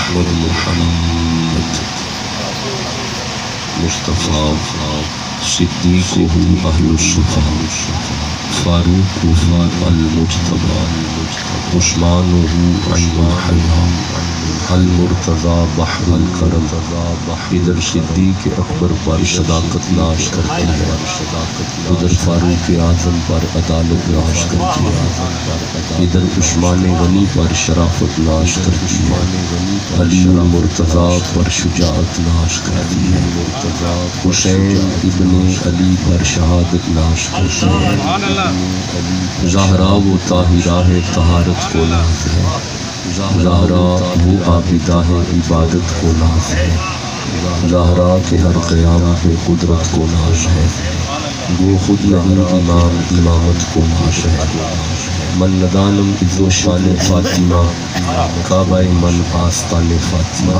احمد محمد مصطفیٰ صدیقہ اہل الصفا فاروقہ المجتبی عثمانہ عین الحیا المرتضی بحر الکرم. ادھر صدیق اکبر پر صداقت ناش کرتی ہے، ادھر فاروق اعظم پر عدالت ناش کرتی ہے، ادھر عثمان غنی پر شرافت ناش کرتی ہے، علی المرتضی پر شجاعت ناش کرتی ہے، حسین ابن علی پر شہادت ناش کرتی ہے، زہرا و طاہرہ ہے طہارت کو ناز ہے، زہرا وہ عابدہ ہے عبادت کو ناز ہے، زہرا کے ہر قیام ہے قدرت کو ناز ہے، گو خود نہیں امام امامت کو ناز ہے، من ندانم عز و شان فاطمہ کعبہ من آستان فاطمہ.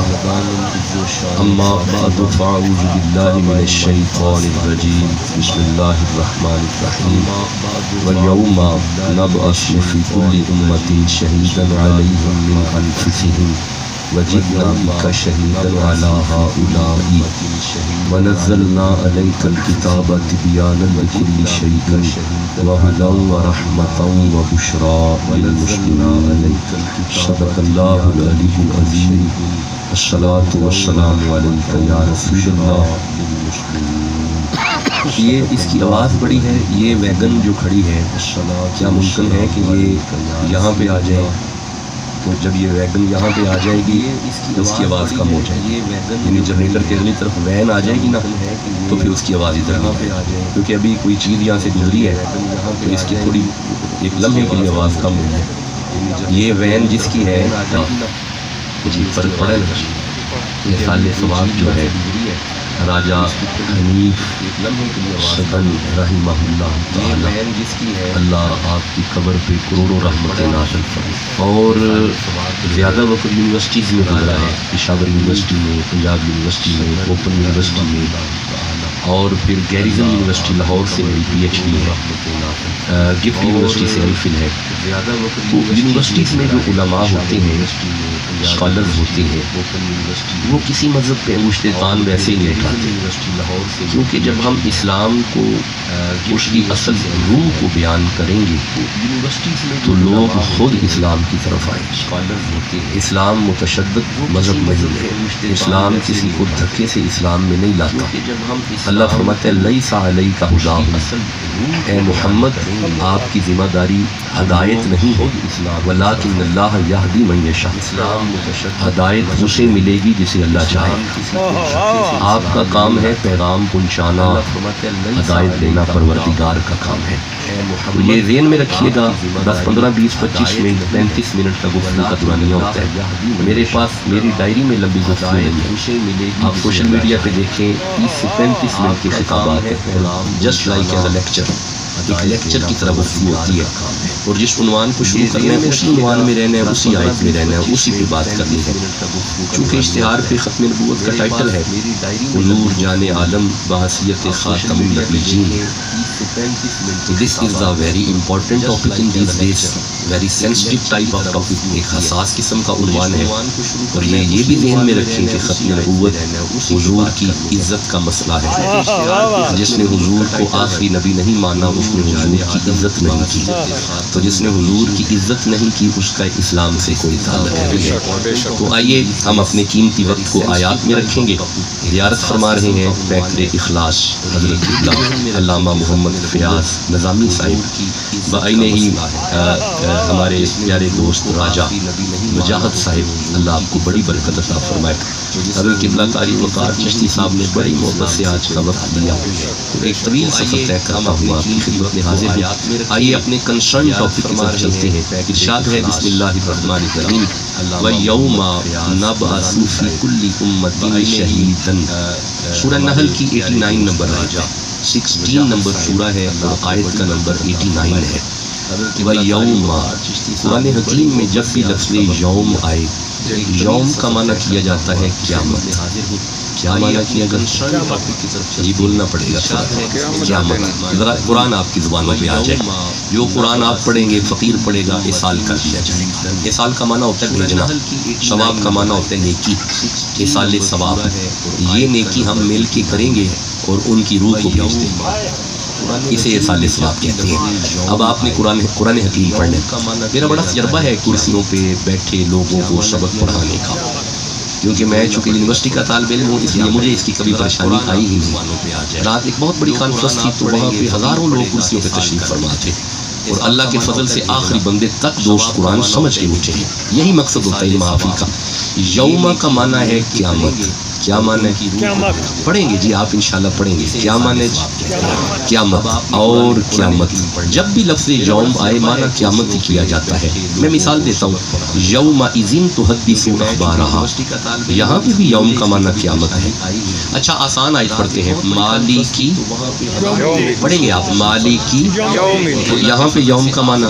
اما بعد فاعوذ باللہ من الشیطان الرجیم بسم اللہ الرحمن الرحیم. والیوم نبعث فی کل امۃ شہیدا علیہم من انفسہم وجئنا بک شہیدا علی ہؤلاء ونزلنا علیک الکتاب تبیانا لکل شیء وہدی ورحمۃ وبشریٰ للمسلمین. صدق اللہ العلی العظیم. الصلاۃ والسلام علیک یا رسول اللہ. یہ اس کی آواز بڑی ہے، یہ ویگن جو کھڑی ہے کیا ممکن ہے کہ یہ یہاں پہ آ جائے؟ تو جب یہ ویگن یہاں پہ آ جائے گی اس کی آواز کم ہو جائے گی، یعنی جنریٹر کے اگلی طرف وین آ جائے گی نا تو پھر اس کی آواز ادھر نہیں آئے گی، کیونکہ ابھی کوئی چیز یہاں سے گزری ہے تو اس کی تھوڑی ایک لمحے کے لیے آواز کم ہوئی ہے. یہ وین جس کی ہے جی فرق پڑے نا. خال ثواب جو ہے راجہ حنیف سدن رحمہ اللہ تعالی، اللہ آپ کی قبر پہ کروڑوں رحمتیں نازل فرمائے. اور زیادہ وقت یونیورسٹیز میں گزرا ہے، پشاور یونیورسٹی میں، پنجاب یونیورسٹی میں، اوپن یونیورسٹی میں، اور پھر گیریزن یونیورسٹی لاہور سے میری پی ایچ ڈی ہے، گفٹ یونیورسٹی سے ایم فل ہے. تو یونیورسٹیز میں جو علماء ہوتے ہیں، اسکالرز ہوتے ہیں، وہ کسی مذہب پہ انگشت تان ویسے ہی نہیں اٹھاتے، کیونکہ جب ہم اسلام کو اس کی اصل روح کو بیان کریں گے تو لوگ خود اسلام کی طرف آئیں. اسلام متشدد مذہب نہیں ہے، اسلام کسی کو دھکے سے اسلام میں نہیں لاتا. اللہ فرماتے ہیں لیس علیک ھداھم، اے محمد آپ کی ذمہ داری ہدایت نہیں ہے، ولکن اللہ یہدی من یشاء، ہدایت اسے ملے گی جسے اللہ چاہے. آپ کا کام ہے پیغام پہنچانا، ہدایت دینا پروردگار کا کام ہے. یہ ذہن میں رکھیے گا، 10 15 20 25 منٹ 35 منٹ کا گفتگو کا دورانیہ ہوتا ہے. میرے پاس میری ڈائری میں لمبی گفتگو نہیں ہے. آپ سوشل میڈیا پہ دیکھیں 30 سے 35 منٹ کے خطابات ہیں، just like as a lecture, ایک لیکچر کی طرح گفتگو ہوتی ہے. اور جس عنوان کو شروع کرنا ہے اسی عنوان میں رہنا ہے، اسی آیت میں رہنا ہے، اسی پہ بات کرنی ہے. چونکہ اشتہار پہ ختم نبوت کا ٹائٹل ہے حضور جان عالم بحیثیت خاتم النبیین. This is a very important topic in these days, very sensitive type of topic. ایک حساس قسم کا عنوان ہے. اور یہ بھی ذہن میں رکھیں کہ ختم نبوت حضور کی عزت کا مسئلہ ہے. جس نے حضور کو آخری نبی نہیں مانا اس نے حضور کی عزت نہیں کی، تو جس نے حضور کی عزت نہیں کی اس کا اسلام سے کوئی تعلق نہیں ہے. تو آئیے ہم اپنے قیمتی وقت کو آیات میں رکھیں گے. زیارت فرما رہے ہیں پیکر اخلاص حضرت علامہ محمد فیاض نظامی صاحب، بعینہ ہی ہمارے پیارے دوست راجہ مجاہد صاحب، اللہ آپ کو بڑی برکت عطا فرمائے. حضرت قبلہ قاری وقار چشتی صاحب نے بڑی محبت سے آج کا وقت دیا، ایک طویل سفر طے کرنا ہوا، آپ کی خدمت میں حاضر ہیں. آئیے اپنے کنسرن ٹاپک کی طرف چلتے ہیں. ارشاد ہے بسم اللہ الرحمن الرحیم وَيَوْمَ نَبْعَثُ فِي كُلِّ أُمَّةٍ شَهِيدًا. سورہ نحل کی 89 نمبر ہے، 16 نمبر سورہ ہے اور آیت کا نمبر 89 ہے. وَيَوْمَ قرآن حکیم میں جب بھی لفظ یوم آئے، یوم کا معنی کیا جاتا ہے قیامت. کیا مانا کیا گیا؟ یہ بولنا پڑے گا قیامت. ذرا قرآن آپ کی زبانوں پہ آ جائے. جو قرآن آپ پڑھیں گے فقیر پڑھے گا اصال کر دیا جائے گا. اصال کا معنی ہوتا ہے بھیجنا، ثواب کا معنی ہوتا ہے نیکی. اصال ثواب، یہ نیکی ہم مل کے کریں گے اور ان کی روح کو بھیج دیں گے، اسے اصال ثواب کہتے ہیں. اب آپ نے قرآن حکیم پڑھنا ہے. میرا بڑا تجربہ ہے کرسیوں پہ بیٹھے لوگوں کو سبق پڑھانے کا، کیونکہ میں چونکہ یونیورسٹی کا طالب علم ہوں اس لیے مجھے اس کی کبھی پریشانی آئی ہی نہیں. رات ایک بہت بڑی کانفرنس تھی تو وہاں پہ ہزاروں لوگ کرسیوں پہ تشریف فرما تھے اور اللہ کے فضل سے آخری بندے تک دوست قرآن سمجھ کے اٹھے. یہی مقصد ہوتا ہے محافل کا. یوم کا معنی ہے قیامت. کیا معنی ہے؟ پڑھیں گے جی آپ انشاءاللہ پڑھیں گے. کیا معنی؟ قیامت. اور قیامت جب بھی لفظ یوم آئے معنی قیامت ہی کیا جاتا ہے. میں مثال دیتا ہوں، یوم اذن تحدث اخبارہا، یہاں پہ بھی یوم کا معنی قیامت ہے. اچھا آسان آیت پڑھتے ہیں، مالکی، پڑھیں گے آپ مالکی، یہاں پہ یوم کا معنی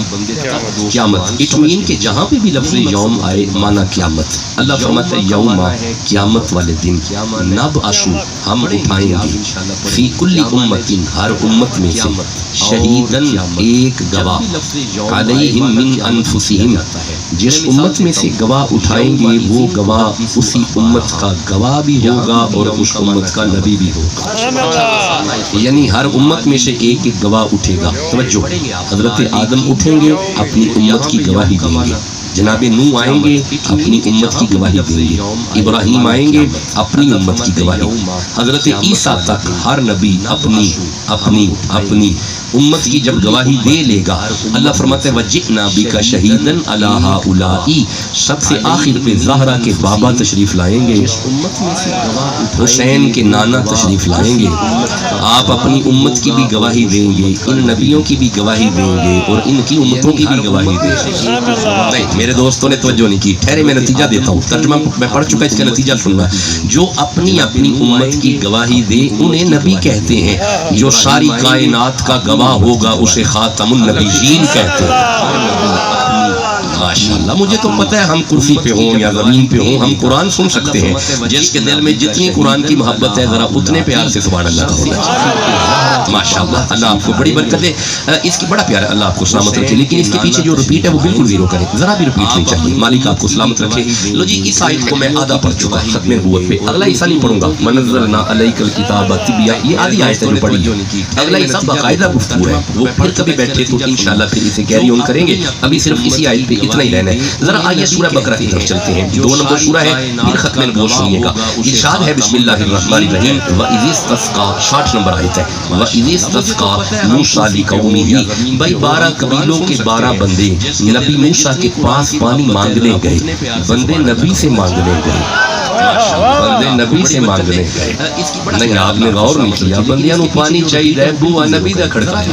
قیامت. اٹ مین کہ جہاں پہ بھی لفظ یوم آئے معنی قیامت. اللہ فرماتا ہے یوم قیامت والے دن نبعث ہم اٹھائیں گے فی کل امت، ہر امت میں سے شہیدن ایک گواہ، علیہم من انفسہم، جس امت میں سے گواہ اٹھائیں گے وہ گواہ اسی امت کا گواہ بھی ہوگا اور اس امت کا نبی بھی ہوگا. یعنی ہر امت میں سے ایک ایک گواہ اٹھے گا. توجہ، حضرت آدم اٹھیں گے اپنی امت کی گواہی دیں گے، جناب نوح آئیں گے اپنی امت کی گواہی دیں گے، ابراہیم آئیں گے اپنی امت کی گواہی، حضرت عیسیٰ تک ہر نبی اپنی اپنی اپنی امت کی جب گواہی دے لے گا. اللہ فرماتا ہے وَجِئْنَا بِكَ شَهِيدًا عَلَىٰ هَٰؤُلَاءِ، سب سے آخر پہ زہرا کے بابا تشریف لائیں گے، حسین کے نانا تشریف لائیں گے. آپ اپنی امت کی بھی گواہی دیں گے، ان نبیوں کی بھی گواہی دیں گے اور ان کی امتوں کی بھی گواہی دیں گے. نہیں میرے دوستوں نے توجہ نہیں کی، ٹھہرے میں نتیجہ دیتا ہوں، ترجمہ میں پڑھ چکا، اس کا نتیجہ سننا. جو اپنی اپنی امت کی گواہی دے انہیں نبی کہتے ہیں، جو ساری کائنات کا گواہ ہوگا اسے خاتم النبیین کہتے ہیں. ماشاءاللہ مجھے تو پتہ ہے ہم کرسی پہ ہوں یا زمین پہ ہوں ہم قرآن سن سکتے ہیں. جس کے دل میں جتنی قرآن کی محبت ہے ذرا اتنے پیار سے سبحان اللہ کہو. ماشاءاللہ اللہ آپ کو بڑی برکت دے. اس کی بڑا پیار ہے، اللہ آپ کو سلامت رکھے. لیکن اس کے پیچھے جو ریپیٹ ہے وہ بالکل زیرو کریں، ذرا بھی ریپیٹ نہیں چاہیے. مالک آپ کو سلامت رکھے. لو جی اس آیت کو میں آدھا پڑھ چکا ختم نبوت پہ، اگلا حصہ نہیں پڑھوں گا. منزلنا علیک الکتاب تبیا، یہ آدھی آیت ہے جو پڑھی. اگلا حصہ باقاعدہ گفتگو ہے، وہ پھر کبھی بیٹھے تو انشاءاللہ پھر اسے کیری آن کریں گے. ابھی صرف اسی آیت پہ اتنا ہی رہنا ہے. ذرا آئیے سورہ بقرہ کی طرف چلتے ہیں. 2 نمبر سورہ ہے، پھر ختم نبوت سنیے گا. ارشاد ہے بسم اللہ الرحمن الرحیم. وَإِذِ اسْتَسْقَىٰ، 60 نمبر آیت ہے. وَإِذِ اسْتَسْقَىٰ مُوسَىٰ لِقَوْمِهِ، بھائی 12 قبیلوں کے 12 بندے نبی موسیٰ کے پاس پانی مانگنے گئے. بندے نبی سے مانگنے گئے، بندے نبی سے مانگنے گئے. نہیں آپ نے غور نہیں کیا، بندیاں نو پانی چاہیے بوا نبی دا کھڑکا ہے.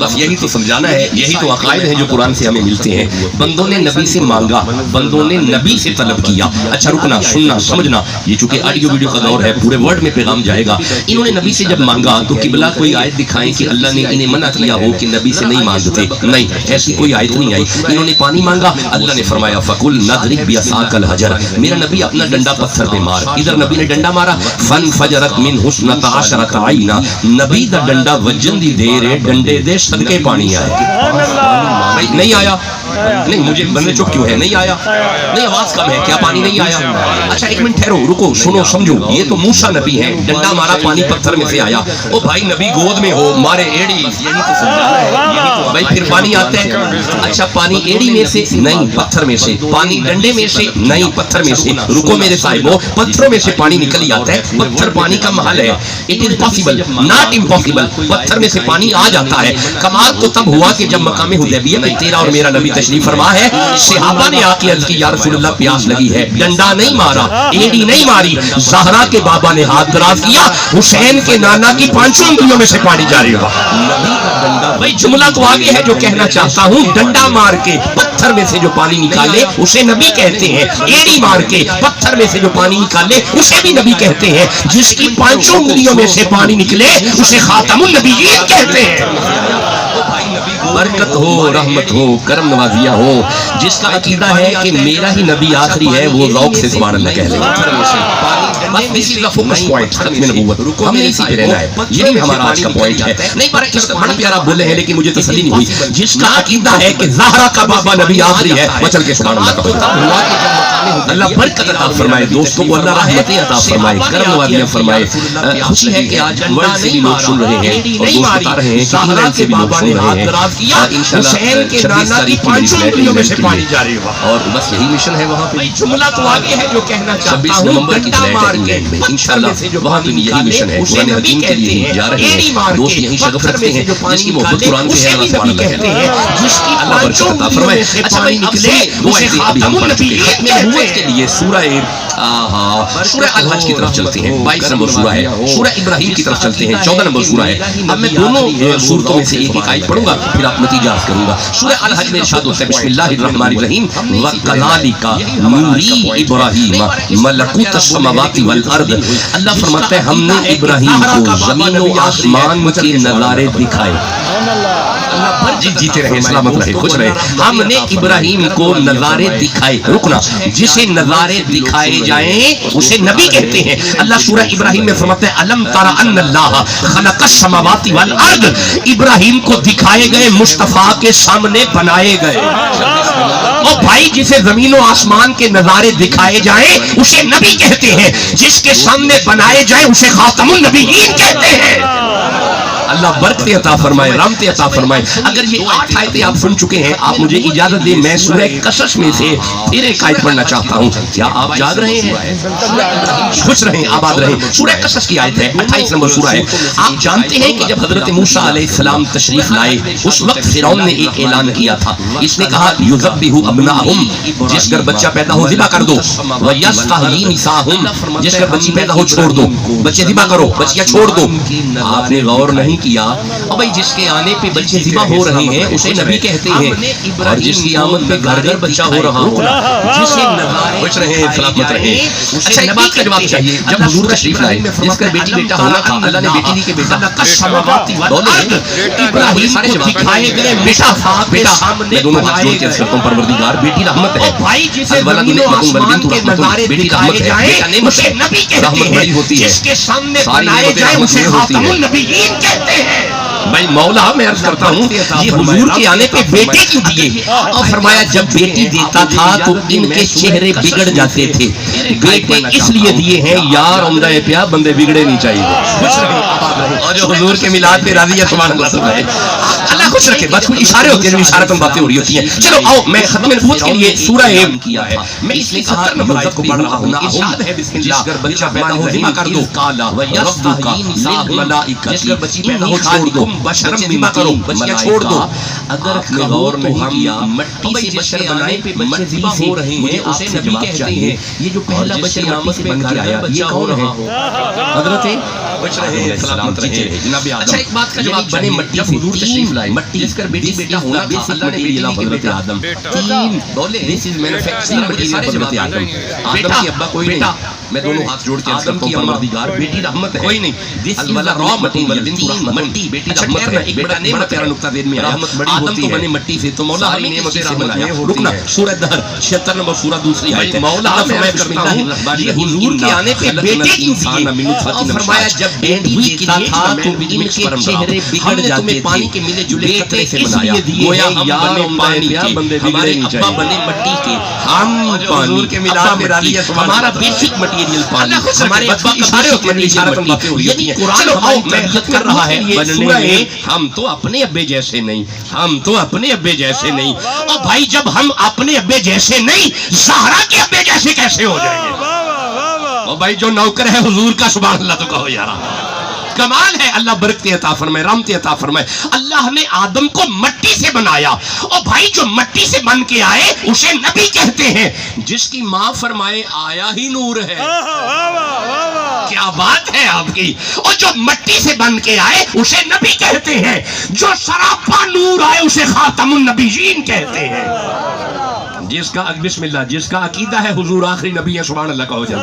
بس یہی تو سمجھانا ہے، یہی تو عقائد ہیں جو قرآن سے ہمیں ملتے ہیں. بندوں نے نبی سے مانگا، بندوں نے نبی سے طلب کیا. اچھا رکنا سننا سمجھنا، یہ چونکہ آڈیو ویڈیو کا دور ہے پورے ورلڈ میں پیغام جائے گا. انہوں نے نبی سے جب مانگا تو قبلہ کوئی آیت دکھائیں کہ اللہ نے انہیں منع کیا ہو کہ نبی سے نہیں مانگتے. نہیں ایسی کوئی آیت نہیں آئی. انہوں نے پانی مانگا، اللہ نے فرمایا فَقُلْ نَضْرِبْ بِعَصَاكَ الْحَجَرَ، میرا نبی اپنا ڈنڈا پتھر پہ مار. ادھر نبی نے ڈنڈا مارا، فَانْفَجَرَتْ مِنْهُ اثْنَتَا عَشْرَةَ عَيْنًا، نبی دا ڈنڈا وجن دی دیر ہے، ڈنڈے دے صدقے پانی آئے. نہیں آیا؟ نہیں مجھے بندے چپ کیوں ہے؟ نہیں آیا؟ نہیں آواز کم ہے کیا؟ پانی نہیں آیا؟ اچھا ایک منٹ ٹھہرو، رکو سنو سمجھو. یہ تو موسیٰ نبی ہے، ڈنڈا مارا پانی پتھر میں سے آیا. او بھائی نبی گود میں ہو مارے ایڑی، یہی تو سمجھانا ہے. بھائی پھر پانی آتا ہے. اچھا پانی ایڑی میں سے نہیں پتھر میں سے، پانی ڈنڈے میں سے نہیں پتھر میں سے. رکو میرے صاحبو، پتھروں میں سے پانی نکل ہی آتا ہے. پتھر پانی کا محل ہے. It is possible not impossible, پتھر میں سے پانی آ جاتا ہے. کمال تو تب ہوا کہ جب مقام حدیبیہ میں تیرا اور میرا نبی تشریف فرما ہے. صحابہ نے آ کے عرض کی یا رسول اللہ پیاس لگی ہے. ڈنڈا نہیں مارا، ایڑی نہیں ماری، زہرا کے بابا نے ہاتھ دراز کیا، حسین کے نانا کی 5 انگلیوں میں سے پانی جاری ہوا. نبی کا ڈنڈا، بھائی جملہ تو آگے ہے جو کہنا چاہتا ہوں. ڈنڈا مار کے پتھر میں سے جو پانی نکالے اسے نبی کہتے ہیں. ایڑی مار کے پتھر میں سے جو پانی نکالے اسے بھی نبی کہتے ہیں. جس کی 5 انگلیوں میں سے پانی نکلے اسے خاتم النبیین کہتے ہیں. برکت ہو، رحمت ہو، کرم نوازیہ ہو. جس کا عقیدہ ہے کہ میرا ہی نبی آخری ہے وہ ذوق سے سبحان اللہ کہہ لے. بس this is the focus point ختم نبوت. ہم نے اسی پہ رہنا ہے, یہی ہمارا آج کا پوائنٹ ہے. نہیں پر اس بڑا پیارا بولے ہیں لیکن مجھے تسلی نہیں ہوئی. جس کا عقیدہ ہے کہ زہرا کا بابا نبی آخری ہے, وہ چل کے سبحان اللہ کہو. اللہ برکت عطا فرمائے, دوستوں کو اللہ رحمتیں عطا فرمائے, کرم نوازیاں فرمائے. خوشی ہے کہ آج ورلڈ سے بھی لوگ سن رہے ہیں اور دوست بتا رہے ہیں کہ انگلینڈ سے بھی لوگ سن رہے ہیں. انشاءاللہ 26 تاریخ کو میری فلائٹ انگلینڈ کی اور بس یہی مشن ہے وہاں پہ. جملہ تو آگے ہے جو کہنا چاہتا 26 ہوں, نومبر کی فلائٹ ہے انگلینڈ میں. انشاءاللہ وہاں پہ یہی مشن ہے, قرآن حکیم کے لیے ہی جا رہے ہیں. دوست یہی شغف رکھتے ہیں, جس کی محبت قرآن سے ہے اللہ سبحانہ اللہ کہتے ہیں. اللہ برکت عطا فرمائے. اچھا بھائی اب سے دو آیتیں ابھی ہم پڑھ چکے ہیں. ختم نبوت کے لیے سورہ الحج کی طرف چلتے ہیں. 22 نمبر سورہ ہے. سورہ ابراہیم کی طرف چلتے ہیں. 14 نمبر سورہ ہے. اب میں دونوں سورتوں میں سے ایک ایک آیت پڑھوں گا, پھر آپ نتیجہ کروں گا. سورہ الحج میں ارشاد ہوتا ہے بسم اللہ الرحمن الرحیم وَكَذَلِكَ نُورِي إِبْرَاهِيمَ مَلَكُوتَ السَّمَاوَاتِ وَالْأَرْضِ. اللہ فرماتا ہے ہم نے ابراہیم کو زمین و آسمان کے نظارے دکھائے. جیتے رہے, سلامت رہے, خوش رہے. ہم نے ابراہیم کو نظارے دکھائے. رکنا, جسے نظارے دکھائے جائیں اسے نبی کہتے ہیں. اللہ سورہ ابراہیم میں فرماتا ہے الم تر ان اللہ خلق السماوات والارض. ابراہیم کو دکھائے گئے, مصطفیٰ کے سامنے بنائے گئے. اور بھائی جسے زمین و آسمان کے نظارے دکھائے جائیں اسے نبی کہتے ہیں, جس کے سامنے بنائے جائیں اسے خاتم النبیین کہتے ہیں. اللہ برکت عطا فرمائے, رحمت عطا فرمائے. اگر یہ 8 آیتیں آپ سن چکے ہیں, آپ مجھے اجازت دیں میں سورہ قصص میں سے پھر ایک آیت پڑھنا چاہتا ہوں. کیا آپ جاگ رہے ہیں؟ خوش رہیں, آباد رہیں. سورہ قصص کی آیت ہے, 28 نمبر سورہ ہے. آپ جانتے ہیں کہ جب حضرت موسیٰ علیہ السلام تشریف لائے اس وقت فرعون نے ایک اعلان کیا تھا. اس نے کہا یذبحوا ابناءہم, جس گھر بچہ پیدا ہو ذبح کر دو. ویستحیی نساءہم, جس گھر بچی پیدا ہو چھوڑ دو. بچے ذبح کرو, بچیاں چھوڑ دو. آپ نے غور نہیں کیا. اور بھائی جس کے آنے پہ بچے ذبح ہو رہے ہیں اسے نبی کہتے ہیں, اور جس کی آمد پہ گھر گھر بچہ ہو رہا ہو جسے نظارے بچ رہے ہیں, سلامت رہے. اچھا ایک بات کا جواب چاہیے, جب حضور تشریف لائے جس کا بیٹی بیٹا ہونا تھا, اللہ نے بیٹی دی کہ بیٹا ابراہیم کو دکھائے گئے بیٹا بیٹا. میں دونوں ہاتھ جوڑ کے کرتا ہوں پروردگار, بیٹی رحمت ہے. بھائی جسے زمین و آسمان کے نظارے دکھائے جائیں اسے نبی کہتے ہیں, جس کے سامنے بنائے جائیں اسے خاتم النبیین کہتے ہیں. بھائی مولا میں عرض کرتا ہوں یہ حضور کے آنے پہ بیٹے کیوں دیے؟ اور فرمایا جب بیٹی دیتا تھا تو ان کے چہرے بگڑ جاتے تھے. بیٹے اس لیے دیے ہیں یار عمدہ پیا بندے بگڑے نہیں چاہیے. اور جو حضور کے میلاد پہ راضی ہے سبحان اللہ سب ہے, اللہ خوش رکھے. بس کچھ اشارے ہوتے ہیں, اشارتن باتیں ہو رہی ہوتی ہیں. چلو آؤ میں ختم نبوت کے لیے سورہ کیا ہے, میں اس لیے 70 نمبر آیت کو پڑھ رہا ہوں. ارشاد ہے بسم اللہ جس گھر بچہ پیدا ہو ذبح کر دو. وَيَسْتَحْيِي نِسَاءَهُمْ, جس گھر بچی پیدا ہو چھوڑ دو. بشرم ذبح کرو, بچیاں چھوڑ دو. اگر آپ نے غور نہیں کیا مٹی سے بشر بنائے پہ بچے ذبح ہو رہے ہیں اسے نبی کہتے ہیں. یہ جو پہلا بچہ آمد پہ بن کے آیا یہ کون ہے؟ حضرت بچ رہے ہیں, سلامت رہے جناب آدم. اچھا ایک بات کا جواب بنے مٹی سے حضور تشریف لائے, مٹی جس کر بیٹی بیٹا ہونا تھا, اللہ نے بیٹی دی حضرت آدم. تین بولے this is manufacturing مٹیریل حضرت آدم. آدم کی ابا کوئی نہیں, میں دونوں ہاتھ جوڑ کے آدم کی پروردگار بیٹی رحمت ہے, کوئی نہیں. this is را مٹیریل, مٹی بیٹی رحمت ہے. ایک بڑا نعمت پیارا نقطہ دیر میں رحمت بڑی ہوتی ہے. آدم تو بنے مٹی سے, تو مولا ہمیں نعمت سے بنایا. رکنا سورہ دہر 76 نمبر سورہ دوسری آیت ہے. مولا فرمایا کرتا ہوں یہ حضور کے آنے پہ بیٹے کیوں دیے؟ اور فرمایا جب بیٹی دیتا تھا تو ان کے چہرے بگڑ جاتے پانی کے ملے جلے قطرے سے بنایا. گویا ہم پانی کے, ہمارے ابا بنے مٹی کے, ہم حضور کے میلاد میں راضی ہے. ہمارا بیسک مٹیریل پانی, ہمارے ابا اشارے ہوتے ہیں, اشارتن باتیں ہو رہی ہیں. قرآن ہماری تربیت کر رہا ہے بننے میں. ہم تو اپنے ابے جیسے نہیں, ہم تو اپنے ابے جیسے نہیں. اور بھائی جب ہم اپنے ابے جیسے نہیں زہرا کے ابے جیسے کیسے ہو جائیں گے؟ اور بھائی جو نوکر ہے حضور کا سبحان اللہ تو کہو یار, کمال ہے. اللہ برکت عطا فرمائے, رحمت عطا فرمائے. اللہ نے آدم کو مٹی سے بنایا, اور بھائی جو مٹی سے بن کے آئے اسے نبی کہتے ہیں, جس کی ماں فرمائے آیا ہی نور ہے. کیا بات ہے آپ کی. اور جو مٹی سے بن کے آئے اسے نبی کہتے ہیں, جو سراپا نور آئے اسے خاتم النبیین کہتے ہیں. جس کا بسم اللہ جس کا عقیدہ ہے حضور آخری نبی ہے سبحان اللہ کا ہو جائے.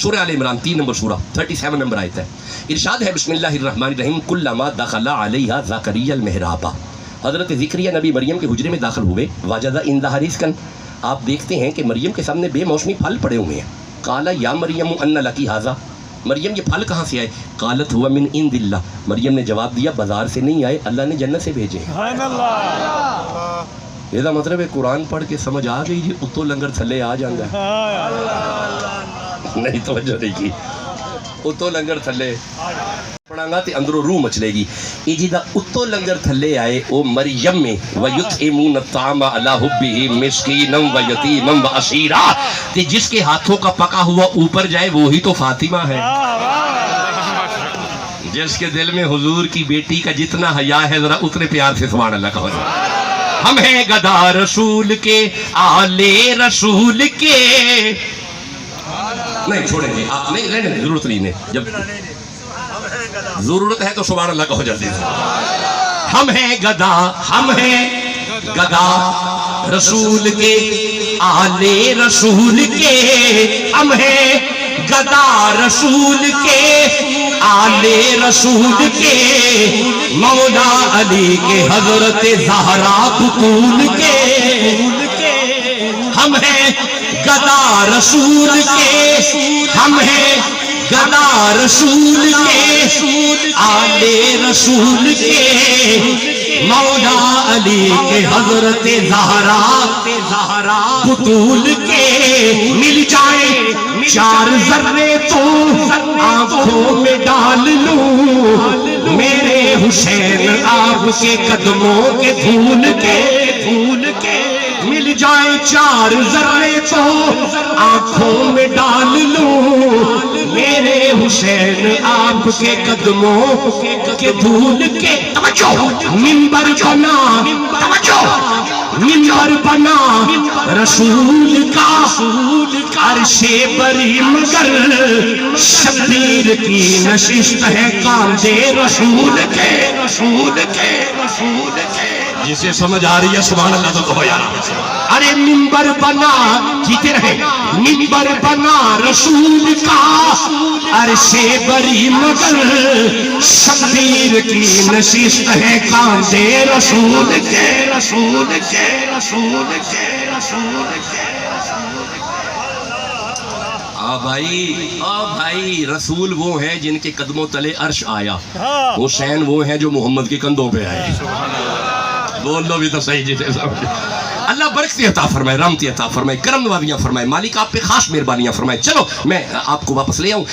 سورہ آل عمران 3 نمبر سورہ 37 نمبر آیت ہے. ارشاد ہے بسم اللہ الرحمن الرحیم کلما دخل علیہا زکریا المحراب. حضرت زکریا نبی مریم کے حجرے میں داخل ہوئے. وجد عندہا رزقا. آپ دیکھتے ہیں کہ مریم کے سامنے بے موسمی پھل پڑے ہوئے ہیں. قال یا مریم ان لکی ھذا. مریم یہ پھل کہاں سے آئے؟ قالت ہوا من عند اللہ. مریم نے جواب دیا بازار سے نہیں آئے، اللہ نے جنت سے بھیجے. سبحان اللہ. یہ مطلب ہے قرآن پڑھ کے سمجھ آ گئی جی اتو لنگر تھلے آ جاندہ ہے. نہیں توجہ نہیں کی. اتو لنگر تھلے پڑھاں گا تے اندروں روح مچلے گی. یہ جی دا اتو لنگر تھلے آئے او مریم میں وَيُطْعِمُونَ الطَّعَامَ عَلَىٰ حُبِّهِ مِسْكِينًا وَيَتِيمًا وَأَسِيرًا. تے جس کے ہاتھوں کا پکا ہوا اوپر جائے وہی تو فاطمہ ہے. جس کے دل میں حضور کی بیٹی کا جتنا حیا ہے ذرا اتنے پیار سے سبحان اللہ کہو. ہم ہیں گدا رسول کے آلے رسول کے. نہیں چھوڑیں گے آپ نہیں رہنے دیں ضرورت نہیں ہے. جب ضرورت ہے تو سبحان اللہ کہو جلدی سے. ہم ہیں گدا رسول کے آلے رسول کے. ہم ہیں گدا رسول کے آلے رسول کے. مولا علی کے حضرت زہرا بطول کے. ہم ہیں گدا رسول کے. ہم ہیں گدا رسول کے آلے رسول کے. مولا علی کے حضرت زہرا بطول کے. مل جائیں چار ذرے تو آنکھوں میں ڈال لوں میرے حسین آپ کے قدموں کے دھول کے. مل جائیں چار ذرے تو آنکھوں میں ڈال لوں میرے حسین آپ کے قدموں کے دھول کے. توجہ منبر بنا منبر بنا رسول کا عرش بری مگر شبیر کی نشست ہے کاندھے رسول کے. جسے سمجھ آ رہی ہے سبحان اللہ تو کہو یار. ارے منبر بنا جیتے رہے منبر بنا رسول کا عرش بری مگر شبیر کی نشست ہے کاندھے رسول کے. بھائی رسول وہ ہیں جن کے قدموں تلے عرش آیا. حسین وہ ہیں جو محمد کے کندھوں پہ آئے. بول لو بھی تو صحیح جیسے اللہ برکتی عطا فرمائے، رحمتی عطا فرمائے، کرم نوازیاں فرمائے، مالک آپ پہ خاص مہربانیاں فرمائے. چلو میں آپ کو واپس لے آؤں.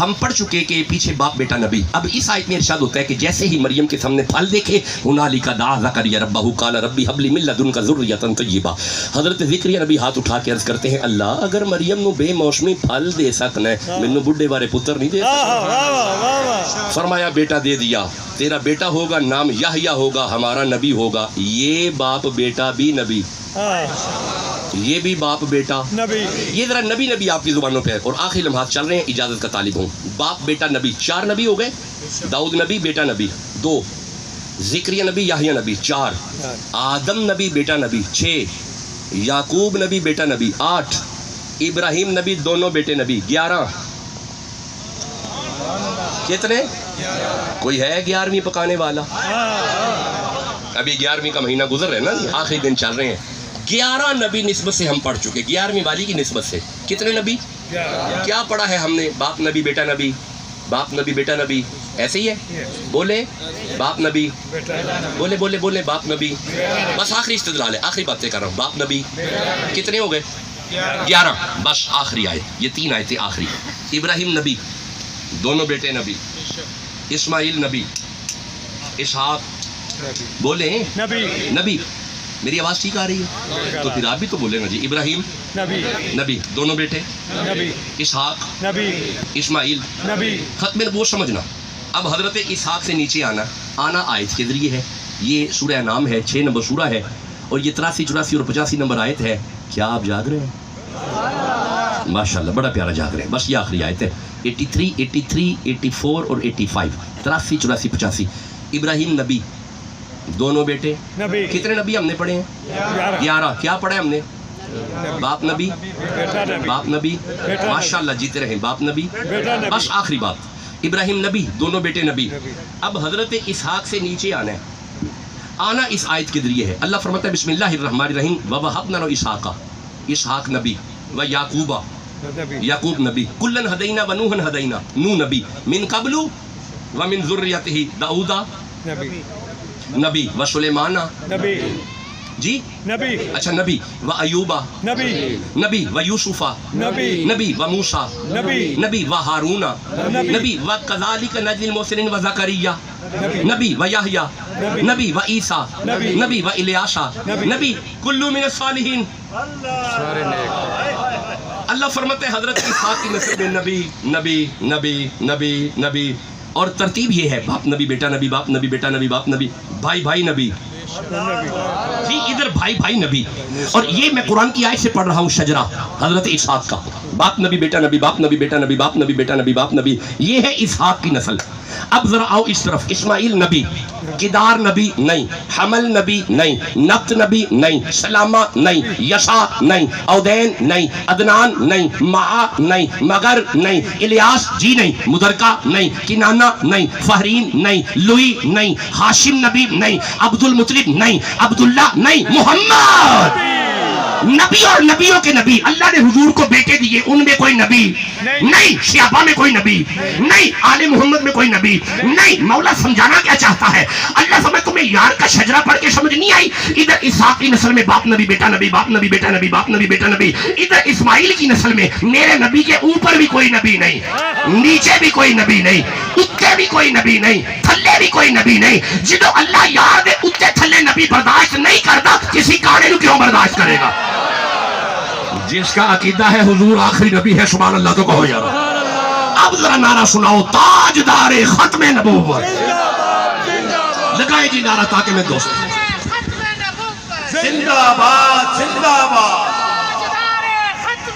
ہم پڑھ چکے کہ پیچھے باپ بیٹا نبی. اب اس آیت میں ارشاد ہوتا ہے کہ جیسے ہی مریم کے سامنے پھل دیکھے ہنالک دعا زکریا ربہ قال ربی ھب لی من لدنک ذریۃ طیبہ. حضرت زکریا نبی ہاتھ اٹھا کے عرض کرتے ہیں اللہ اگر مریم نو بے موسمی پھل دے سکنا ہے مینوں بڈھے بارے پتر نہیں دے سکتا. فرمایا بیٹا دے دیا. تیرا بیٹا ہوگا نام یحییٰ ہوگا ہمارا نبی ہوگا. یہ باپ بیٹا بھی نبی یہ بھی باپ بیٹا نبی. یہ ذرا نبی نبی آپ کی زبانوں پہ ہے. اور آخری لمحات چل رہے ہیں اجازت کا طالب ہوں. باپ بیٹا نبی 4 نبی ہو گئے. داؤد نبی بیٹا نبی 2. زکریا نبی یحییٰ نبی 4. آدم نبی بیٹا نبی 6. یعقوب نبی بیٹا نبی 8. ابراہیم نبی دونوں بیٹے نبی 11. کتنے؟ کوئی ہے 11ویں پکانے والا؟ ابھی 11ویں کا مہینہ گزر رہے نا آخری دن چل رہے ہیں. 11 نبی نسبت سے ہم پڑھ چکے. 11ویں والی کی نسبت سے کتنے نبی کیا پڑھا ہے ہم نے؟ باپ نبی بیٹا نبی باپ نبی بیٹا نبی ایسے ہی ہے. بولے باپ نبی بولے بولے بولے باپ نبی. بس آخری استدلال ہے آخری باتیں کر رہا ہوں. باپ نبی کتنے ہو گئے؟ 11. بس آخری آئے یہ 3 آئے تھے آخری. ابراہیم نبی دونوں بیٹے نبی. اسماعیل نبی. اسحاق بولیں نبی. میری آواز ٹھیک آ رہی ہے تو پھر آپ بھی تو بولیں نا جی. ابراہیم نبی دونوں بیٹے نبی. اسحاق نبی. اسماعیل نبی. ختم نبوت سمجھنا. اب حضرت اسحاق سے نیچے آنا آیت کے ذریعے ہے. یہ سورہ انعام ہے 6 نمبر سورہ ہے اور یہ 83 84 اور 85 نمبر آیت ہے. کیا آپ جاگ رہے ہیں؟ ماشاءاللہ بڑا پیارا جاگ رہے ہیں. بس یہ آخری آیت ہے 83 83 84 اور 85 83 84 85. ابراہیم نبی دونوں بیٹے نبی. کتنے نبی ہم نے پڑھے ہیں؟ 11. کیا پڑھا ہے ہم نے؟ باپ نبی بیٹا نبی باپ نبی بیٹا ماشاء اللہ جیتے رہیں باپ نبی بیٹا نبی بس آخری بات ابراہیم نبی دونوں بیٹے نبی اب حضرت اسحاق سے نیچے آنا ہے آنا اس آیت کے ذریعے ہے اللہ فرماتا ہے بسم اللہ الرحمن الرحیم وَوَهَبْنَا لَهُ اسحاق اسحاق نبی و یعقوب نبی یعقوب نبی کلن ہدینا و نوحن ہدینا نو نبی من قبل و من ذریتہ داؤد نبی نبی و سلیمان نبی جی نبی اچھا نبی و ایوب نبی نبی و یوسف نبی نبی و موسیٰ نبی نبی و ہارون نبی نبی و کذالک نجزی المحسنین و زکریا نبی نبی و یحییٰ نبی نبی و عیسیٰ نبی نبی و الیاسا نبی نبی کلو من الصالحین اللہ فرماتے ہیں حضرت اسحاق کی نسل میں نبی نبی نبی نبی نبی اور ترتیب یہ ہے باپ نبی بیٹا نبی باپ نبی بیٹا نبی باپ نبی بھائی بھائی نبی جی ادھر بھائی بھائی نبی اور یہ میں قرآن کی آیت سے پڑھ رہا ہوں شجرہ حضرت اسحاق کا باپ نبی بیٹا نبی باپ نبی بیٹا نبی باپ نبی بیٹا نبی باپ نبی یہ ہے اسحاق کی نسل اب ذرا آؤ اس طرف اسماعیل نبی کدار نبی نہیں حمل نبی نہیں نبت نبی نہیں سلامہ نہیں یشا نہیں اودین نہیں عدنان نہیں معا نہیں مگر نہیں الیاس جی نہیں مدرکہ نہیں کنانہ نہیں فہرین نہیں لوئی نہیں ہاشم نبی نہیں عبد المطلب نہیں عبداللہ نہیں محمد نبی اور نبیوں کے نبی اللہ نے حضور کو بیٹے دیے ان میں کوئی نبی نہیں صحابہ میں کوئی نبی نہیں آل محمد میں کوئی نبی نہیں مولا سمجھانا کیا چاہتا ہے اللہ سمجھ تمہیں یار کا شجرہ پڑھ کے سمجھ نہیں آئی ادھر اسحاق کی نسل میں باپ نبی بیٹا نبی باپ نبی بیٹا نبی باپ نبی بیٹا نبی ادھر اسماعیل کی نسل میں میرے نبی کے اوپر بھی کوئی نبی نہیں نیچے بھی کوئی نبی نہیں اتنے بھی کوئی نبی نہیں تھلے بھی کوئی نبی نہیں جدو اللہ یار دے اتنے تھلے نبی برداشت نہیں کرتا کسی کانے کو کیوں برداشت کرے گا جس کا عقیدہ ہے حضور آخری نبی ہے سبحان اللہ تو کہو یار اب ذرا نعرہ سناؤ تاجدار ختم نبوت لگائے جی نعرہ تاکہ میں دوست زندہ باد زندہ باد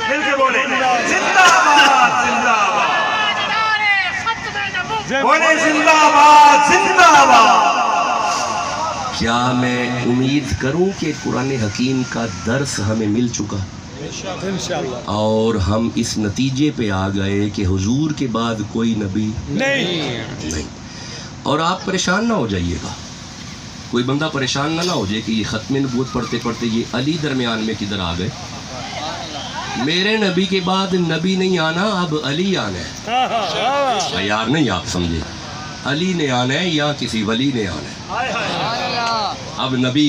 مل کے بولے زندہ باد زندہ باد بولے زندہ باد زندہ باد کیا میں امید کروں کہ قرآن حکیم کا درس ہمیں مل چکا انشاءاللہ اور ہم اس نتیجے پہ آ گئے کہ حضور کے بعد کوئی نبی نہیں اور آپ پریشان نہ ہو جائیے گا کوئی بندہ پریشان نہ ہو جائے کہ یہ ختم نبوت پڑھتے پڑھتے یہ علی درمیان میں کدھر آ گئے میرے نبی کے بعد نبی نہیں آنا اب علی آنا ہے یار نہیں آپ سمجھے علی نے آنا ہے یا کسی ولی نے آنا ہے اب نبی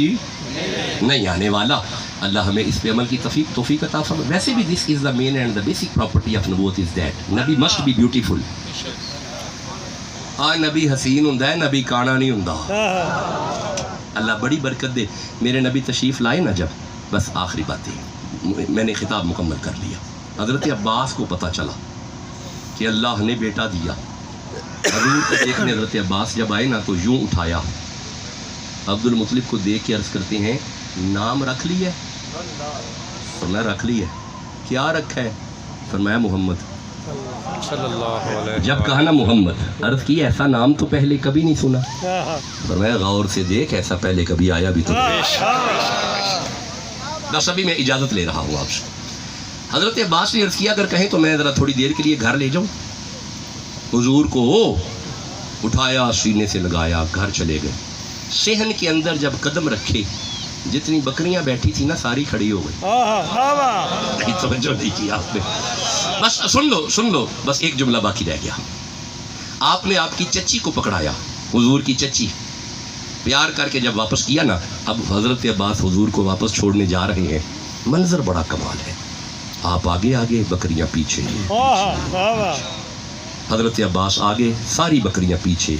نہیں آنے والا اللہ ہمیں اس پہ عمل کی توفیق عطا فرمائے ویسے بھی this is the main and the basic property of نبوت is that نبی must be beautiful نبی حسین ہوں نبی کانا نہیں ہوں اللہ بڑی برکت دے میرے نبی تشریف لائے نا جب بس آخری باتیں میں نے خطاب مکمل کر لیا حضرت عباس کو پتہ چلا کہ اللہ نے بیٹا دیا حضور کو دیکھنے حضرت عباس جب آئے نا تو یوں اٹھایا عبد المطلب کو دیکھ کے عرض کرتے ہیں نام رکھ لی ہے فرمایا رکھ لی ہے کیا رکھا ہے فرمایا محمد صلی اللہ علیہ جب کہا نا محمد عرض کی ایسا نام تو پہلے کبھی نہیں سنا فرمایا غور سے دیکھ ایسا پہلے کبھی آیا بھی تو بس ابھی میں اجازت لے رہا ہوں آپ سے حضرت عباس نے عرض کیا اگر کہیں تو میں ذرا تھوڑی دیر کے لیے گھر لے جاؤں حضور کو اٹھایا سینے سے لگایا گھر چلے گئے صحن کے اندر جب قدم رکھے جتنی بکریاں بیٹھی تھی نا ساری کھڑی ہو گئی نہیں توجہ نہیں کی آپ نے بس سن لو بس ایک جملہ باقی رہ گیا آپ نے آپ کی چچی کو پکڑایا حضور کی چچی پیار کر کے جب واپس کیا نا اب حضرت عباس حضور کو واپس چھوڑنے جا رہے ہیں منظر بڑا کمال ہے آپ آگے آگے بکریاں پیچھے حضرت عباس آگے ساری بکریاں پیچھے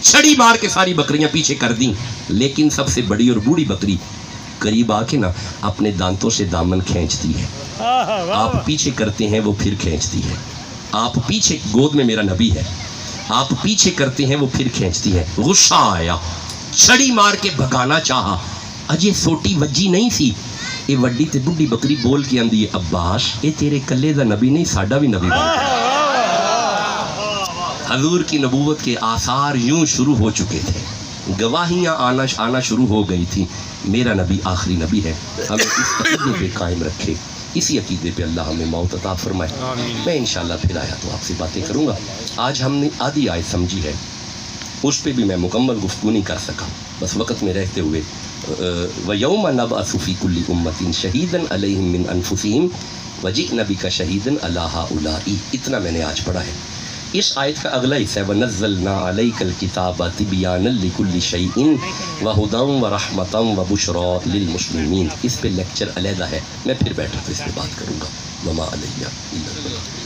چھڑی مار کے ساری بکریاں پیچھے کر دیں لیکن سب سے بڑی اور بوڑھی بکری قریب آ کے نا اپنے دانتوں سے دامن کھینچتی ہے آپ پیچھے کرتے ہیں وہ پھر کھینچتی ہے آپ پیچھے گود میں میرا نبی ہے آپ پیچھے کرتے ہیں وہ پھر کھینچتی ہے غصہ آیا چھڑی مار کے بھگانا چاہا اجے سوٹی وجی نہیں سی یہ وڈی تے بڈی بکری بول کے آندی ہے عباس یہ تیرے کلے دا نبی نہیں ساڈا بھی نبی بن حضور کی نبوت کے آثار یوں شروع ہو چکے تھے گواہیاں آنا شروع ہو گئی تھی میرا نبی آخری نبی ہے. ہمیں اس عقیدے پہ قائم رکھے, اسی عقیدے پہ اللہ ہمیں موت عطا فرمائے. میں انشاءاللہ پھر آیا تو آپ سے باتیں کروں گا. آج ہم نے آدھی آیت سمجھی ہے, اس پہ بھی میں مکمل گفتگو نہیں کر سکا بس وقت میں رہتے ہوئے. وَيَوْمَ نَبْعَثُ فِي كُلِّ أُمَّةٍ شَهِيدًا عَلَيْهِمْ مِنْ أَنفُسِهِمْ وَجِئْنَا بِكَ شَهِيدًا عَلَى هَؤُلَاءِ. اتنا میں نے آج پڑھا ہے. اس آیت کا اگلا حصہ ہے وَنَزَّلْنَا عَلَيْكَ الْكِتَابَ تِبْيَانًا لِكُلِّ شَيْءٍ وَهُدًى وَرَحْمَةً وَبُشْرَى لِلْمُسْلِمِينَ. اس پہ لیکچر علیحدہ ہے, میں پھر بیٹھا تو اس پہ بات کروں گا. وَمَا عَلَيَّ إِلَّا الْبَلَاغُ.